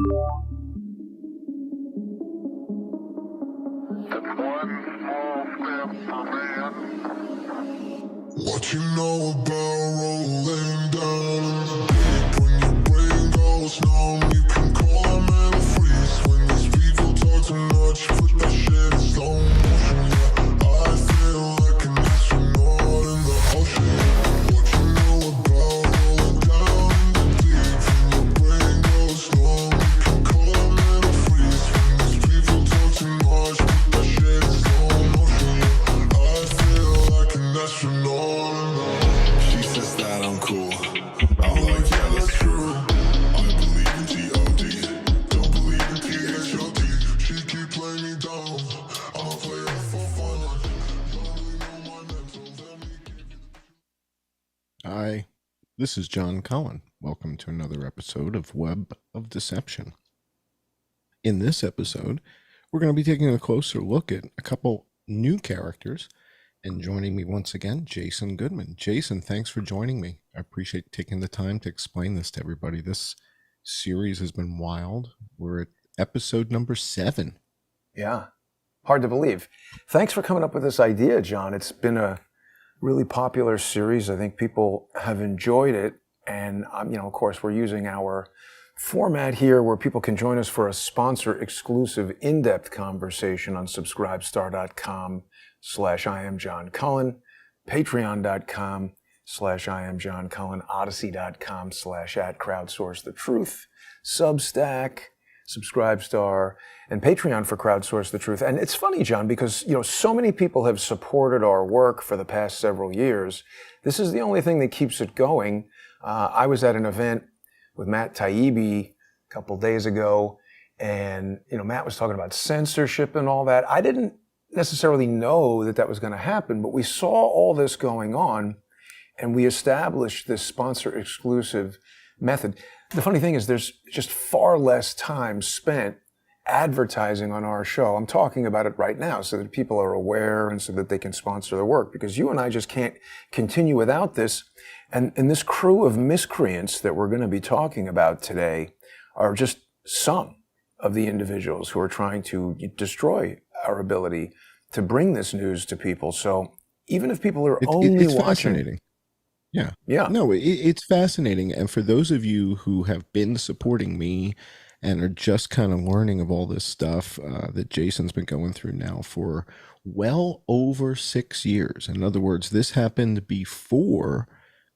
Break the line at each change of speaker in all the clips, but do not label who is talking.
What you know about rolling down in the deep? When your brain goes numb, you can call a man a freeze. When these people talk too much, put that shit in slow motion. Yeah, I feel like an astronaut in the ocean. What you know about rolling down in the deep? When your brain goes numb, you can call a man a freeze. When these people talk too much, put that shit in slow motion. Yeah, I feel like an astronaut. She says that I'm cool. I'm like, yeah, that's true. I believe in G.O.D. Don't believe in T.H.O.D. She keep playing me down. I'ma play it for fun. Don't really know my mental. Let me give you.
Hi, this is John Cullen. Welcome to another episode of Webb of Deception. In this episode, we're going to be taking a closer look at a couple new characters. And joining me once again, Jason Goodman. Jason, thanks for joining me. I appreciate taking the time to explain this to everybody. This series has been wild. We're at episode number 7.
Yeah, hard to believe. Thanks for coming up with this idea, John. It's been a really popular series. I think people have enjoyed it. And, of course, we're using our format here where people can join us for a sponsor-exclusive in-depth conversation on subscribestar.com/IamJohnCullen, patreon.com/IamJohnCullen, odyssey.com/@crowdsourcethetruth, Substack, Subscribestar, and Patreon for Crowdsource the Truth. And it's funny, John, because, so many people have supported our work for the past several years. This is the only thing that keeps it going. I was at an event with Matt Taibbi a couple days ago, and, Matt was talking about censorship and all that. I didn't necessarily know that was going to happen, but we saw all this going on, and we established this sponsor-exclusive method. The funny thing is there's just far less time spent advertising on our show. I'm talking about it right now so that people are aware and so that they can sponsor the work, because you and I just can't continue without this. And this crew of miscreants that we're going to be talking about today are just some of the individuals who are trying to destroy our ability to bring this news to people. So even if people are only
it's
watching...
fascinating. Yeah.
Yeah.
No, it's fascinating. And for those of you who have been supporting me and are just kind of learning of all this stuff that Jason's been going through now for well over 6 years. In other words, this happened before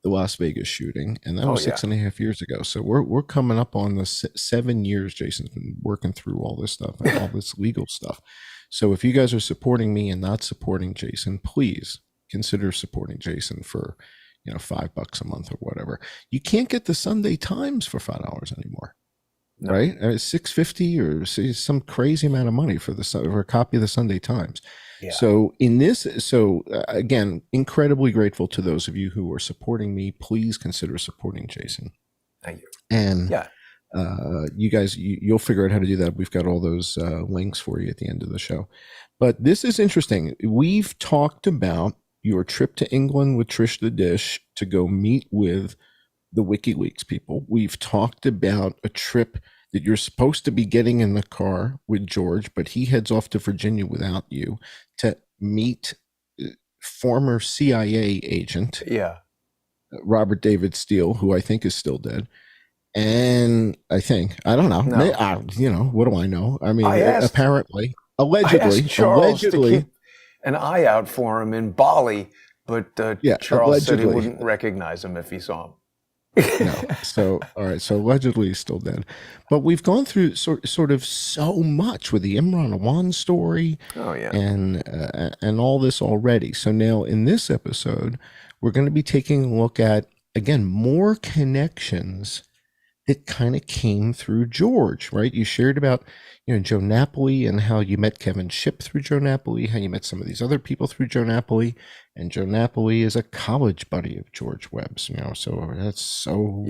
the Las Vegas shooting, and that was 6.5 years ago. So we're coming up on the 7 years Jason's been working through all this stuff and all this legal stuff. So if you guys are supporting me and not supporting Jason, please consider supporting Jason for, $5 a month or whatever. You can't get the Sunday Times for $5 anymore. No. Right? It's $6.50 or some crazy amount of money for a copy of the Sunday Times. Yeah. So again, incredibly grateful to those of you who are supporting me. Please consider supporting Jason.
Thank you.
And you guys, you'll figure out how to do that. We've got all those links for you at the end of the show. But this is interesting. We've talked about your trip to England with Trish the Dish to go meet with the WikiLeaks people. We've talked about a trip that you're supposed to be getting in the car with George, but he heads off to Virginia without you to meet former CIA agent Robert David Steele, who I think is still dead. And I don't know. No. What do I know? I mean, allegedly,
to keep an eye out for him in Bali, but Charles said he wouldn't recognize him if he saw him.
No. So, all right. So allegedly he's still dead, but we've gone through sort of so much with the Imran Awan story and all this already. So now in this episode, we're going to be taking a look at, again, more connections that kind of came through George, right? You shared about, Joe Napoli and how you met Kevin Shipp through Joe Napoli, how you met some of these other people through Joe Napoli, and Joe Napoli is a college buddy of George Webb's, so that's so,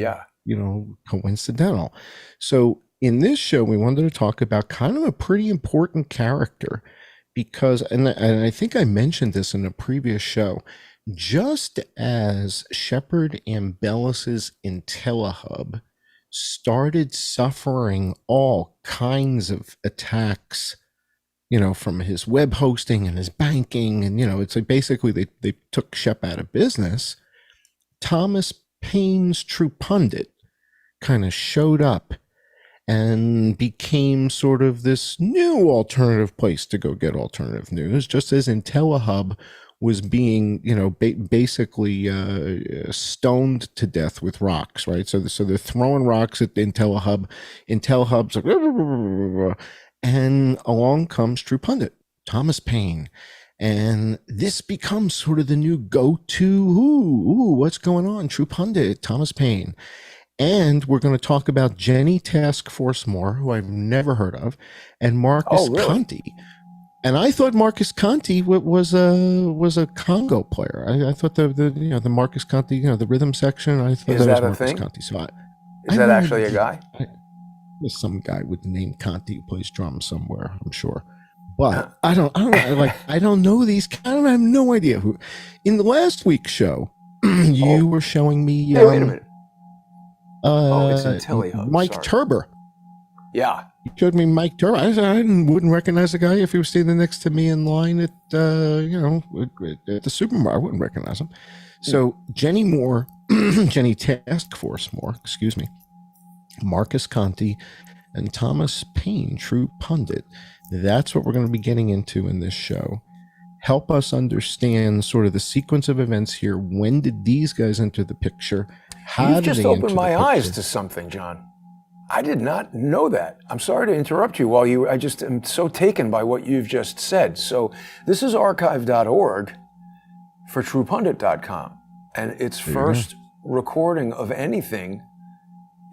coincidental. So in this show, we wanted to talk about kind of a pretty important character because, and I think I mentioned this in a previous show, just as Shepard Ambellis's IntelliHub started suffering all kinds of attacks, from his web hosting and his banking. And, it's like basically they took Shep out of business. Thomas Paine's True Pundit kind of showed up and became sort of this new alternative place to go get alternative news, just as IntelliHub was being, basically stoned to death with rocks, right? So they're throwing rocks at IntelliHub. IntelliHub's like, and along comes True Pundit, Thomas Paine. And this becomes sort of the new go-to, what's going on? True Pundit, Thomas Paine. And we're going to talk about Jenny Task Force Moore, who I've never heard of, and Marcus Conte. And I thought Marcus Conte was a Congo player. I thought the Marcus Conte, the rhythm section. I thought
that was
Marcus
thing?
Conte. So
is that actually a guy?
There's some guy with the name Conte who plays drums somewhere, I'm sure. But I don't know these. I have no idea who. In the last week's show, you were showing me.
Hey, wait a minute. It's IntelliHub.
Mike Turber.
Yeah.
You showed me Mike Turber. I wouldn't recognize the guy if he was standing next to me in line at the supermarket. I wouldn't recognize him. So Jenny Moore, Jenny Task Force Moore, excuse me, Marcus Conte, and Thomas Paine, True Pundit. That's what we're going to be getting into in this show. Help us understand sort of the sequence of events here. When did these guys enter the picture? How
You've
did
just
they
opened
enter
my
the
eyes
picture?
to something, John. I did not know that. I'm sorry to interrupt you I just am so taken by what you've just said. So this is archive.org for truepundit.com. And its first recording of anything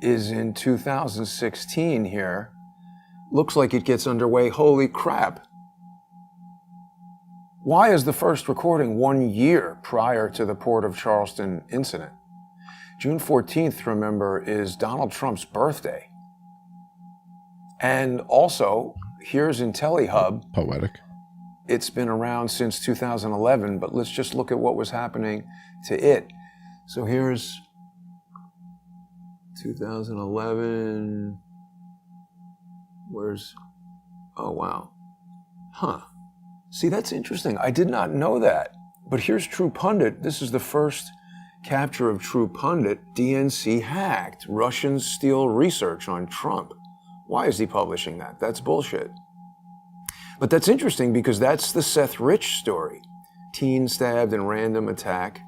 is in 2016 here. Looks like it gets underway. Holy crap. Why is the first recording 1 year prior to the Port of Charleston incident? June 14th, remember, is Donald Trump's birthday. And also, here's IntelliHub.
Poetic.
It's been around since 2011, but let's just look at what was happening to it. So here's 2011. Oh, wow. Huh. See, that's interesting. I did not know that. But here's True Pundit. This is the first capture of True Pundit. DNC hacked. Russians steal research on Trump. Why is he publishing that? That's bullshit. But that's interesting because that's the Seth Rich story. Teen stabbed in random attack.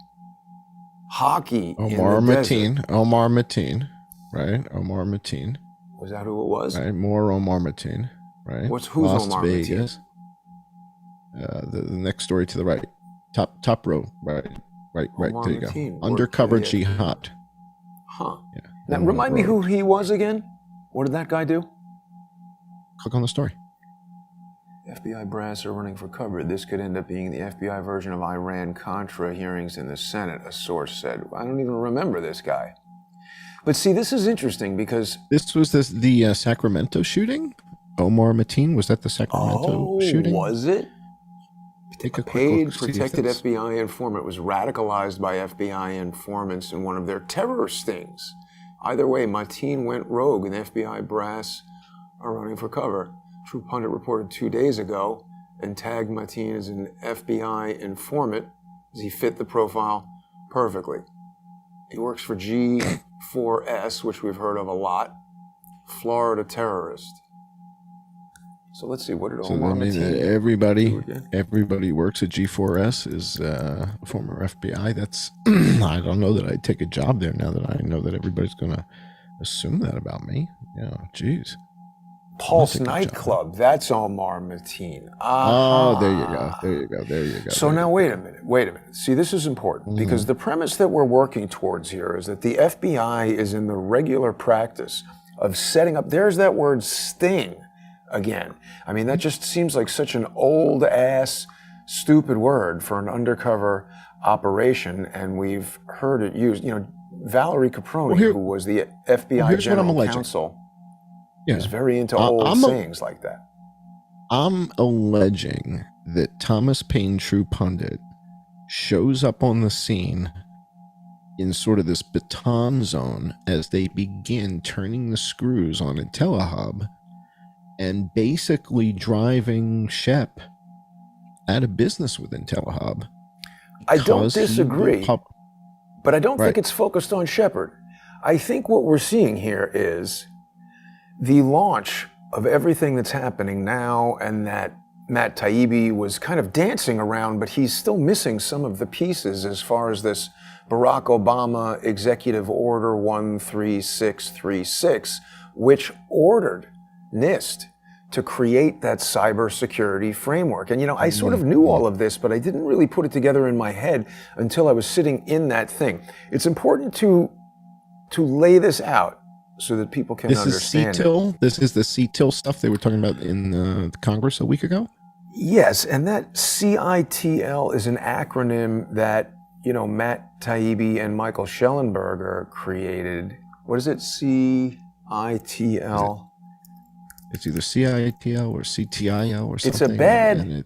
Hockey
Omar
in the desert.
Mateen, right? Omar Mateen.
Was that who it was?
Right, more Omar Mateen, right?
Who's
Las
Omar
Vegas. The next story to the right, top row, right.
Omar
There you
Mateen,
go. Undercover
worked for the
jihad.
Huh.
Yeah.
Now, remind me who he was again? What did that guy do?
Click on the story.
FBI brass are running for cover. This could end up being the FBI version of Iran-Contra hearings in the Senate, a source said. I don't even remember this guy. But see, this is interesting because...
This was the Sacramento shooting? Omar Mateen, was that the Sacramento shooting?
Was it?
Take a
Paid,
quick look,
protected FBI informant was radicalized by FBI informants in one of their terror stings. Either way, Mateen went rogue and FBI brass are running for cover. True Pundit reported 2 days ago and tagged Mateen as an FBI informant as he fit the profile perfectly. He works for G4S, which we've heard of a lot, Florida terrorist. So let's see, what did Omar Mateen
everybody works at G4S is former FBI. That's I don't know that I'd take a job there now that I know that everybody's going to assume that about me. Yeah, geez.
Pulse nightclub, that's Omar Mateen.
Oh, there you go.
So now wait a minute. See, this is important because the premise that we're working towards here is that the FBI is in the regular practice of setting up, there's that word sting again. I mean, that just seems like such an old ass, stupid word for an undercover operation, and we've heard it used. Valerie Caproni, who was the FBI general counsel, is very into old sayings like that.
I'm alleging that Thomas Paine, True Pundit, shows up on the scene in sort of this baton zone as they begin turning the screws on IntelliHub and basically driving Shep out of business with IntelliHub.
I don't
because he will
disagree, but I don't
Right.
think it's focused on Shepard. I think what we're seeing here is the launch of everything that's happening now, and that Matt Taibbi was kind of dancing around, but he's still missing some of the pieces as far as this Barack Obama Executive Order 13636, which ordered NIST to create that cybersecurity framework. And, I sort of knew all of this, but I didn't really put it together in my head until I was sitting in that thing. It's important to lay this out so that people can understand.
This is CTIL. This is the CTIL stuff they were talking about in the Congress a week ago.
Yes, and that CITL is an acronym that, Matt Taibbi and Michael Schellenberger created. What is it? CITL?
It's either CITL or CTIL or something.
It's a bad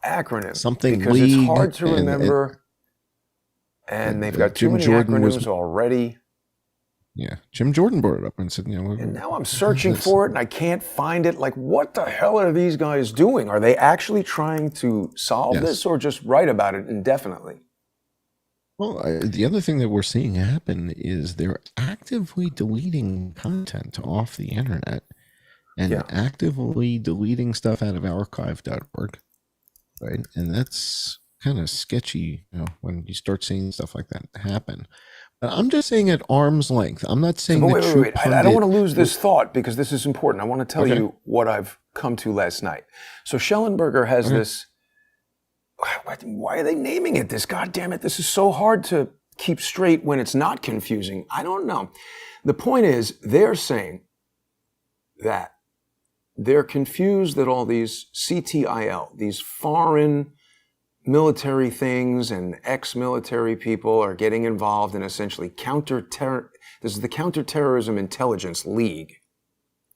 acronym.
Something
because
league,
it's hard to remember, and they've got too many acronyms already.
Yeah, Jim Jordan brought it up and said,
and now I'm searching for it and I can't find it. Like, what the hell are these guys doing? Are they actually trying to solve this or just write about it indefinitely?
Well, the other thing that we're seeing happen is they're actively deleting content off the internet and actively deleting stuff out of archive.org, right? And that's kind of sketchy, when you start seeing stuff like that happen. But I'm just saying at arm's length. I'm not saying
wait. I don't want to lose this thought because this is important. I want to tell you what I've come to last night. So Schellenberger has this. Why are they naming it this? God damn it! This is so hard to keep straight when it's not confusing. I don't know. The point is, they're saying that they're confused that all these CTIL, these foreign military things and ex-military people are getting involved in essentially this is the Counterterrorism Intelligence League.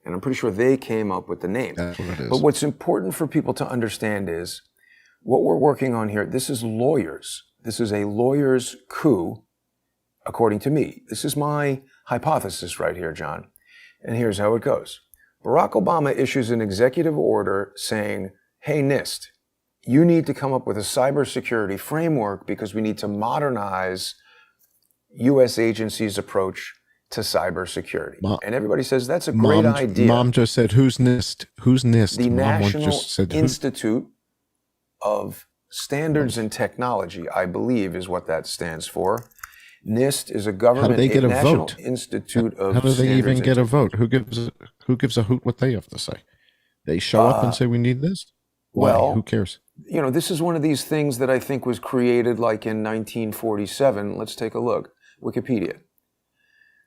And I'm pretty sure they came up with the name.
That's what it is.
But what's important for people to understand is what we're working on here. This is lawyers. This is a lawyer's coup, according to me. This is my hypothesis right here, John. And here's how it goes. Barack Obama issues an executive order saying, hey, NIST, you need to come up with a cybersecurity framework because we need to modernize U.S. agencies' approach to cybersecurity. And everybody says that's a great idea.
Mom just said, who's NIST? Who's NIST?
The
Mom
National
just said,
Institute of Standards and Technology, I believe, is what that stands for. NIST is a government.
How do they get a
National
vote?
Institute of
How do they
Standards
even get a
and
vote? Who gives a hoot what they have to say? They show up and say we need this. Why?
Well,
who cares?
This is one of these things that I think was created like in 1947. Let's take a look. Wikipedia.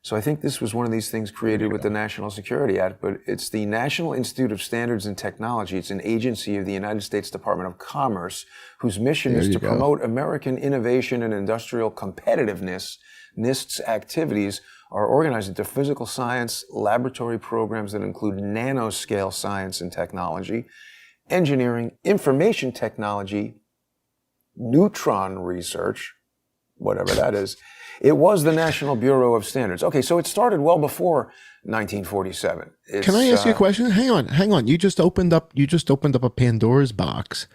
So I think this was one of these things created with the National Security Act, but it's the National Institute of Standards and Technology. It's an agency of the United States Department of Commerce whose mission is to promote American innovation and industrial competitiveness. NIST's activities are organized into physical science laboratory programs that include nanoscale science and technology, engineering, information technology, neutron research, whatever that is. It was the National Bureau of Standards. Okay, so it started well before 1947.
Can I ask you a question? Hang on. You just opened up a Pandora's box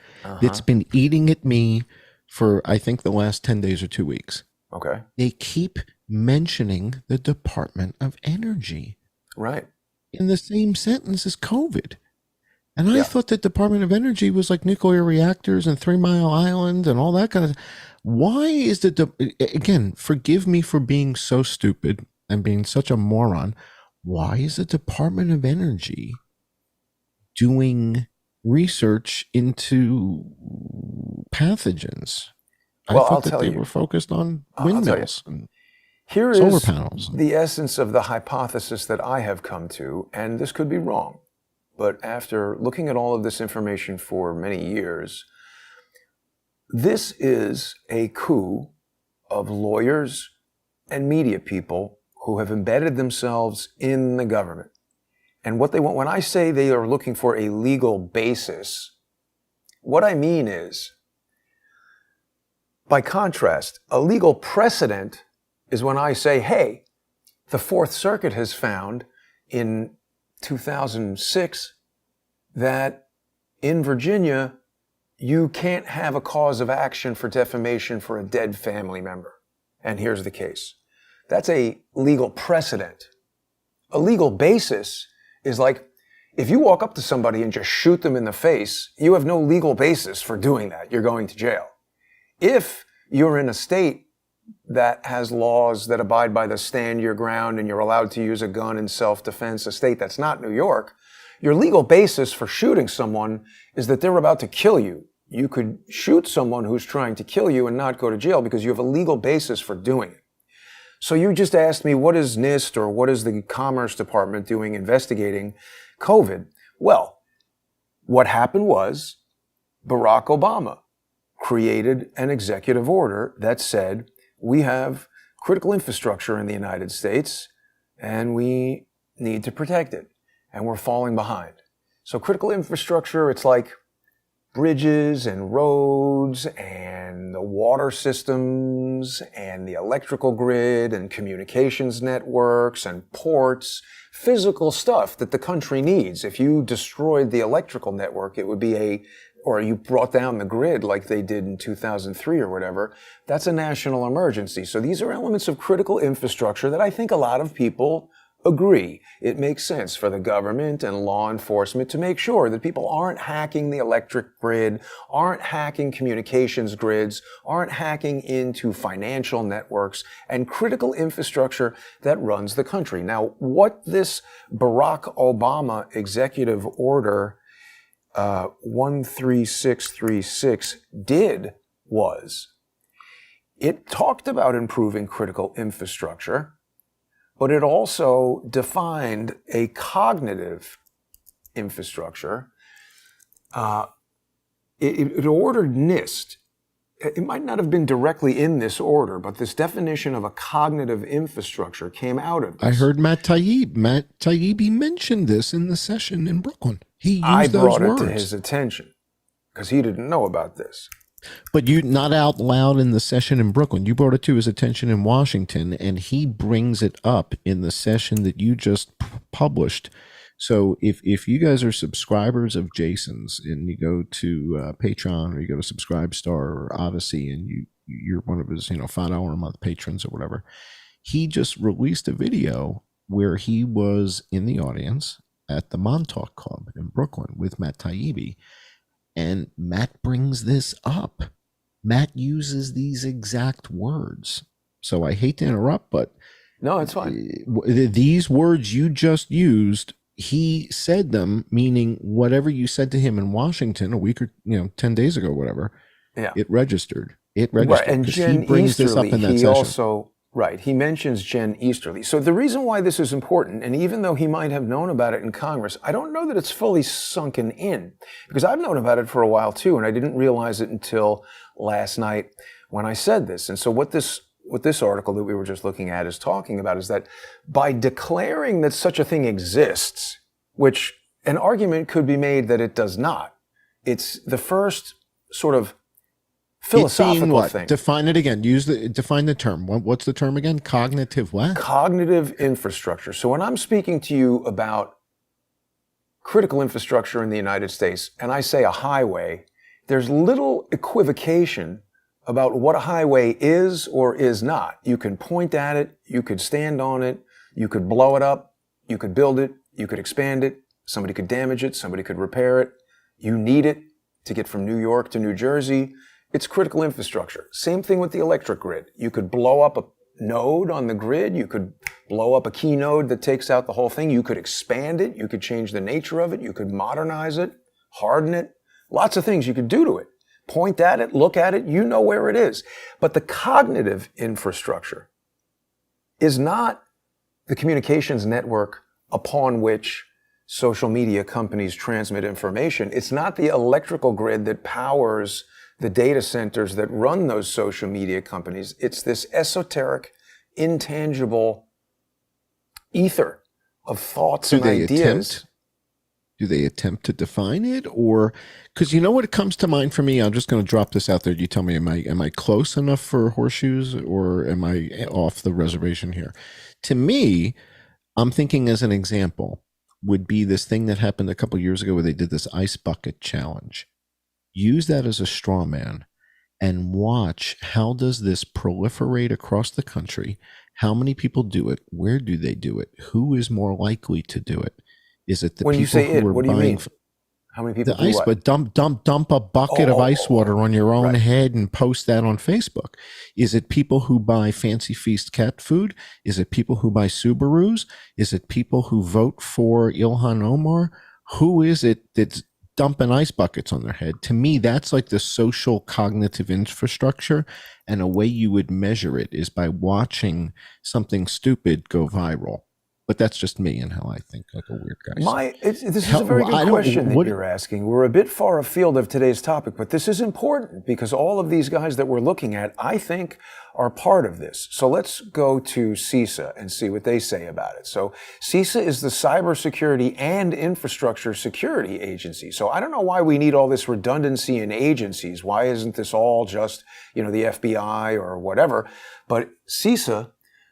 that's been eating at me for I think the last 10 days or 2 weeks.
Okay.
They keep mentioning the Department of Energy.
Right.
In the same sentence as COVID. And I thought the Department of Energy was like nuclear reactors and 3 Mile Island and all that kind of. Why is again, forgive me for being so stupid and being such a moron. Why is the Department of Energy doing research into pathogens?
Well,
I thought
I'll
that
tell
they
you.
were focused on windmills and
Here
solar
is
panels.
the essence of the hypothesis that I have come to, and this could be wrong. But after looking at all of this information for many years, this is a coup of lawyers and media people who have embedded themselves in the government. And what they want, when I say they are looking for a legal basis, what I mean is, by contrast, a legal precedent is when I say, hey, the Fourth Circuit has found in 2006 that in Virginia, you can't have a cause of action for defamation for a dead family member. And here's the case. That's a legal precedent. A legal basis is like, if you walk up to somebody and just shoot them in the face, you have no legal basis for doing that. You're going to jail. If you're in a state that has laws that abide by the stand your ground and you're allowed to use a gun in self-defense, a state that's not New York, your legal basis for shooting someone is that they're about to kill you. You could shoot someone who's trying to kill you and not go to jail because you have a legal basis for doing it. So you just asked me, what is NIST or what is the Commerce Department doing investigating COVID? Well, what happened was Barack Obama created an executive order that said, we have critical infrastructure in the United States and we need to protect it. And we're falling behind. So critical infrastructure, it's like bridges and roads and the water systems and the electrical grid and communications networks and ports, physical stuff that the country needs. If you destroyed the electrical network, it would be or you brought down the grid like they did in 2003 or whatever, that's a national emergency. So these are elements of critical infrastructure that I think a lot of people agree. It makes sense for the government and law enforcement to make sure that people aren't hacking the electric grid, aren't hacking communications grids, aren't hacking into financial networks and critical infrastructure that runs the country. Now, what this Barack Obama executive order 13636 did was it talked about improving critical infrastructure, but it also defined a cognitive infrastructure. It ordered NIST. It might not have been directly in this order, but this definition of a cognitive infrastructure came out of this.
I heard Matt Taibbi mentioned this in the session in Brooklyn. He used those words.
I brought it to his attention because he didn't know about this.
But you not out loud in the session in Brooklyn. You brought it to his attention in Washington, and he brings it up in the session that you just published. So if you guys are subscribers of Jason's and you go to Patreon or you go to Subscribestar or Odyssey and you're one of his $5 a month patrons or whatever, he just released a video where he was in the audience at the Montauk Club in Brooklyn with Matt Taibbi. And Matt brings this up. Matt uses these exact words. So I hate to interrupt, but
no, it's fine.
These words you just used, he said them, meaning whatever you said to him in Washington a week or 10 days ago, whatever. Yeah, it registered. It registered.
Right. And Jen Easterly, he mentions Jen Easterly. So the reason why this is important, and even though he might have known about it in Congress, I don't know that it's fully sunken in, because I've known about it for a while too, and I didn't realize it until last night when I said this. And so what this article that we were just looking at is talking about is that by declaring that such a thing exists, which an argument could be made that it does not, it's the first sort of philosophical thing.
Define it again. Define the term. What's the term again? Cognitive what?
Cognitive infrastructure. So when I'm speaking to you about critical infrastructure in the United States, and I say a highway, there's little equivocation about what a highway is or is not. You can point at it, you could stand on it, you could blow it up, you could build it, you could expand it, somebody could damage it, somebody could repair it. You need it to get from New York to New Jersey. It's critical infrastructure. Same thing with the electric grid. You could blow up a node on the grid. You could blow up a key node that takes out the whole thing. You could expand it. You could change the nature of it. You could modernize it, harden it. Lots of things you could do to it. Point at it, look at it, you know where it is. But the cognitive infrastructure is not the communications network upon which social media companies transmit information. It's not the electrical grid that powers the data centers that run those social media companies. It's this esoteric, intangible ether of thoughts and ideas.
Do they attempt to define it? Or because you know what comes to mind for me? I'm just going to drop this out there. You tell me, am I close enough for horseshoes, or am I off the reservation here? To me, I'm thinking as an example would be this thing that happened a couple years ago where they did this ice bucket challenge. Use that as a straw man and watch how does this proliferate across the country? How many people do it? Where do they do it? Who is more likely to do it? Is it the
When you
people
say
who
it,
are
what do you
buying
mean? How many people
the
do
ice,
what?
but dump a bucket of ice water on your own
right.
head and post that on Facebook? Is it people who buy Fancy Feast cat food? Is it people who buy Subarus? Is it people who vote for Ilhan Omar? Who is it that's dumping ice buckets on their head? To me, that's like the social cognitive infrastructure, and a way you would measure it is by watching something stupid go viral. But that's just me and how I think, like a weird guy.
This is a very good question that you're asking. We're a bit far afield of today's topic, but this is important because all of these guys that we're looking at, I think, are part of this. So let's go to CISA and see what they say about it. So CISA is the Cybersecurity and Infrastructure Security Agency. So I don't know why we need all this redundancy in agencies. Why isn't this all just, the FBI or whatever? But CISA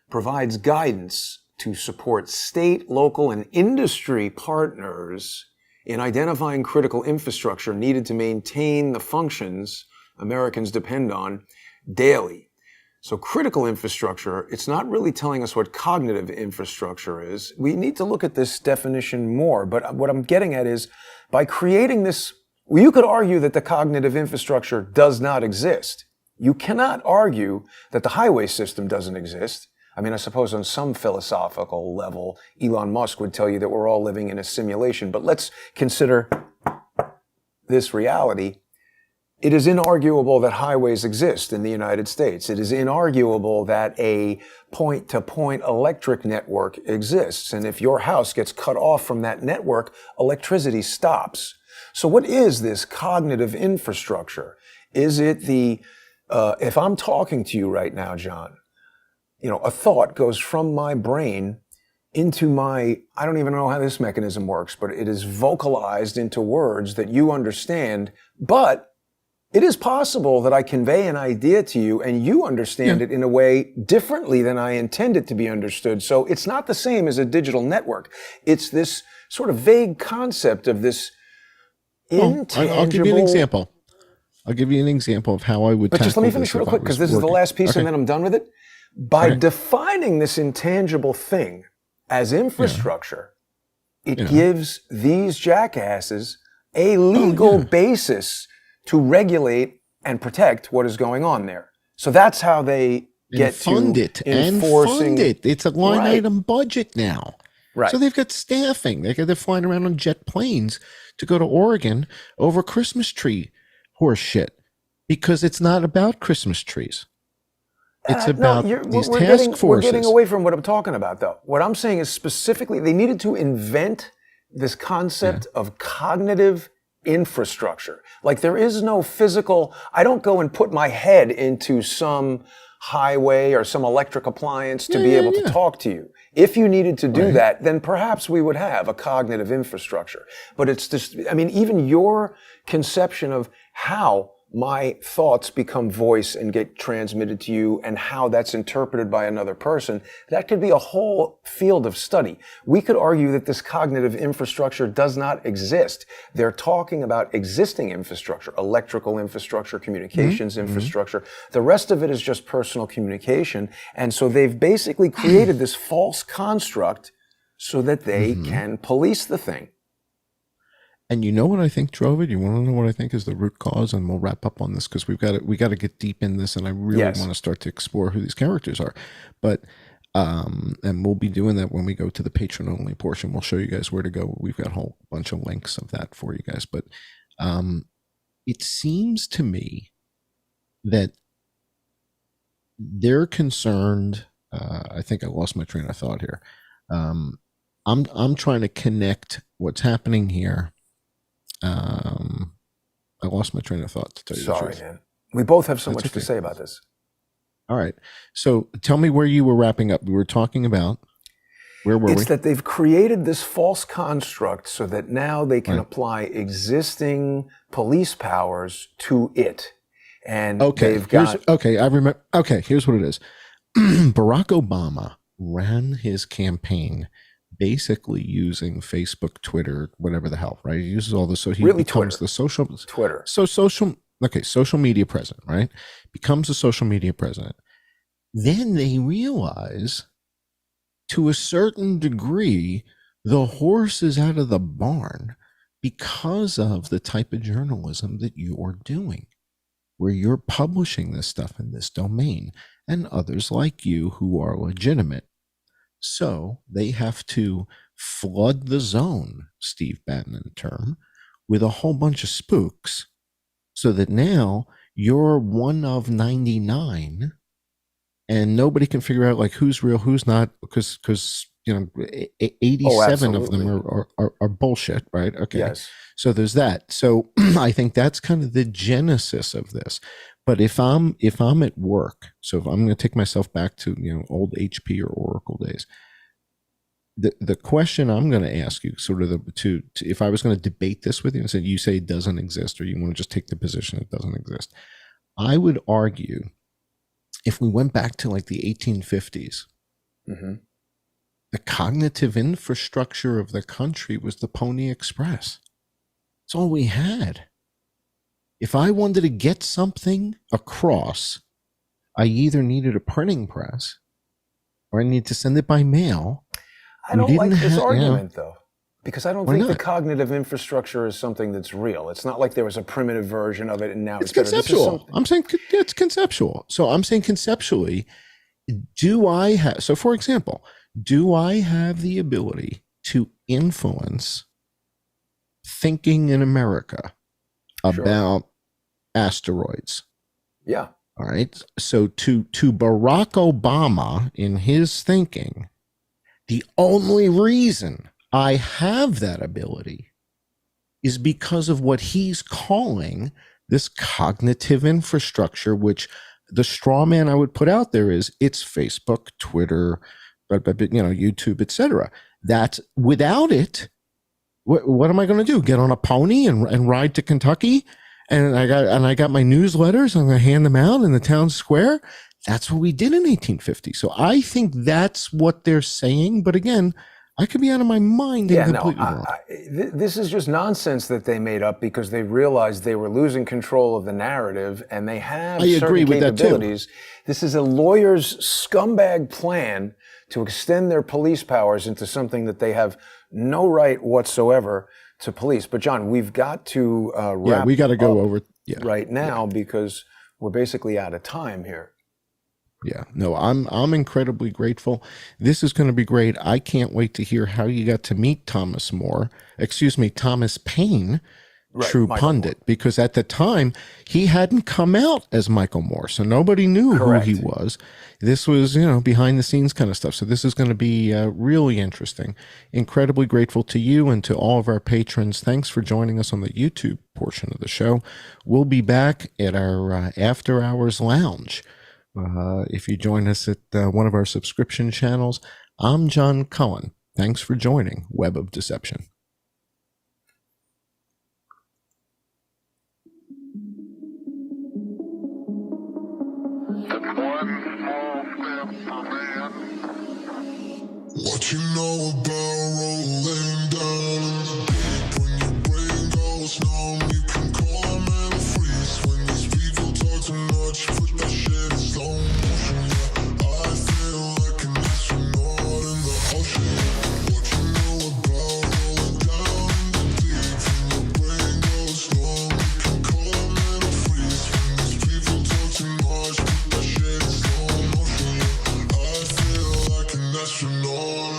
provides guidance to support state, local, and industry partners in identifying critical infrastructure needed to maintain the functions Americans depend on daily. So critical infrastructure, it's not really telling us what cognitive infrastructure is. We need to look at this definition more. But what I'm getting at is, by creating this, you could argue that the cognitive infrastructure does not exist. You cannot argue that the highway system doesn't exist. I mean, I suppose on some philosophical level, Elon Musk would tell you that we're all living in a simulation. But let's consider this reality. It is inarguable that highways exist in the United States. It is inarguable that a point-to-point electric network exists. And if your house gets cut off from that network, electricity stops. So what is this cognitive infrastructure? Is it if I'm talking to you right now, John, a thought goes from my brain into I don't even know how this mechanism works, but it is vocalized into words that you understand. But it is possible that I convey an idea to you and you understand it in a way differently than I intend it to be understood. So it's not the same as a digital network. It's this sort of vague concept of this intangible...
I'll give you an example. I'll give you an example of how I would tackle this. But
just let me finish real quick, because this is the last piece and then I'm done with it. By defining this intangible thing as infrastructure, it gives these jackasses a legal basis to regulate and protect what is going on there. So that's how they get
fund
to
it and fund it. It's a line item budget now. Right. So they've got staffing. They're flying around on jet planes to go to Oregon over Christmas tree horse shit, because it's not about Christmas trees. It's about these task forces.
We're getting away from what I'm talking about, though. What I'm saying is specifically, they needed to invent this concept of cognitive infrastructure. Like, there is no physical, I don't go and put my head into some highway or some electric appliance to be able to talk to you. If you needed to do that, then perhaps we would have a cognitive infrastructure. But it's just, even your conception of how my thoughts become voice and get transmitted to you and how that's interpreted by another person, that could be a whole field of study. We could argue that this cognitive infrastructure does not exist. They're talking about existing infrastructure, electrical infrastructure, communications infrastructure. The rest of it is just personal communication. And so they've basically created this false construct so that they can police the thing.
And you know what I think drove it? You want to know what I think is the root cause? And we'll wrap up on this because we got to get deep in this, and I really want to start to explore who these characters are. But and we'll be doing that when we go to the patron only portion. We'll show you guys where to go. We've got a whole bunch of links of that for you guys. But it seems to me that they're concerned. I think I lost my train of thought here. I'm trying to connect what's happening here. I lost my train of thought, to tell you the truth.
Sorry, man. We both have so much to say about this.
All right. So tell me where you were wrapping up. We were talking about Where were we?
It's that they've created this false construct so that now they can
Right.
apply existing police powers to it. And
Okay,
they've got
I remember. Okay, here's what it is. Barack Obama ran his campaign basically using Facebook, Twitter, whatever the hell, right? He uses all this, so he
Really
becomes
Twitter.
the social
Twitter.
social media president, right? Becomes a social media president. Then they realize, to a certain degree, the horse is out of the barn because of the type of journalism that you're doing, where you're publishing this stuff in this domain and others like you who are legitimate. So they have to flood the zone, Steve Bannon term, with a whole bunch of spooks, so that now you're one of 99 and nobody can figure out like who's real, who's not, because 87 of them are bullshit, right? Okay.
Yes.
So there's that. So I think that's kind of the genesis of this. But if I'm at work, so if I'm going to take myself back to old HP or Oracle days, the question I'm going to ask you, sort of to if I was going to debate this with you and said you say it doesn't exist, or you want to just take the position it doesn't exist, I would argue, if we went back to like the 1850s, the cognitive infrastructure of the country was the Pony Express. That's all we had. If I wanted to get something across, I either needed a printing press or I needed to send it by mail.
I don't like this argument, though, because I don't think the cognitive infrastructure is something that's real. It's not like there was a primitive version of it and now it's better.
Conceptual. I'm saying it's conceptual. So I'm saying conceptually, so for example, do I have the ability to influence thinking in America about asteroids?
Yeah.
All right. So to Barack Obama, in his thinking, the only reason I have that ability is because of what he's calling this cognitive infrastructure, which the straw man I would put out there is it's Facebook, Twitter, YouTube, etc. That's without it. What am I going to do? Get on a pony and ride to Kentucky? And I got my newsletters. I'm going to hand them out in the town square. That's what we did in 1850. So I think that's what they're saying. But again, I could be out of my mind and completely wrong.
This is just nonsense that they made up because they realized they were losing control of the narrative, and they have certain capabilities. This is a lawyer's scumbag plan to extend their police powers into something that they have no right whatsoever to police. But John, we've got to wrap
we got to go over
right now because we're basically out of time here.
Yeah, no, I'm incredibly grateful. This is going to be great. I can't wait to hear how you got to meet Thomas Paine, true Pundit, because at the time he hadn't come out as Michael Moore, so nobody knew who he was. This was, behind the scenes kind of stuff. So this is going to be really interesting. Incredibly grateful to you and to all of our patrons. Thanks for joining us on the YouTube portion of the show. We'll be back at our after hours lounge. If you join us at one of our subscription channels. I'm John Cullen. Thanks for joining Web of Deception.
What you know about rolling down in the deep? When your brain goes numb, you can call a man a freeze. When these people talk too much, put that shit in slow motion. Yeah, I feel like an astronaut in the ocean. What you know about rolling down in the deep? When your brain goes numb, you can call a man a freeze. When these people talk too much, put that shit in slow motion. Yeah, I feel like an astronaut.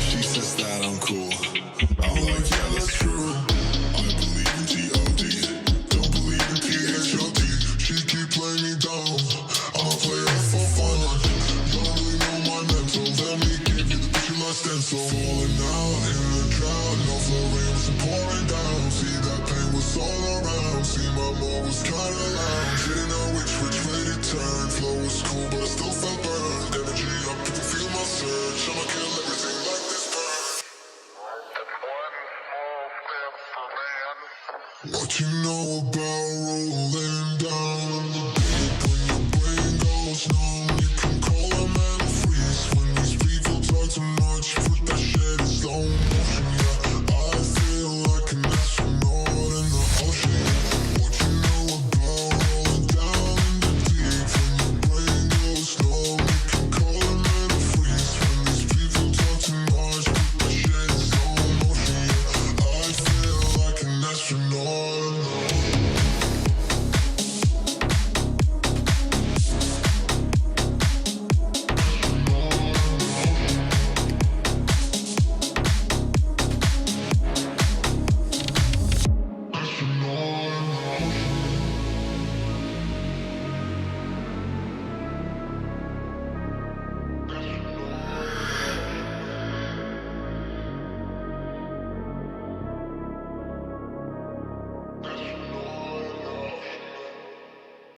She says that I'm cool. I'm like, yeah, that's true. I believe in G.O.D. Don't believe in P.H.O.D. She keep playing me down. I'ma play her for fun. You don't really know my mental. Let me give you the picture last stencil.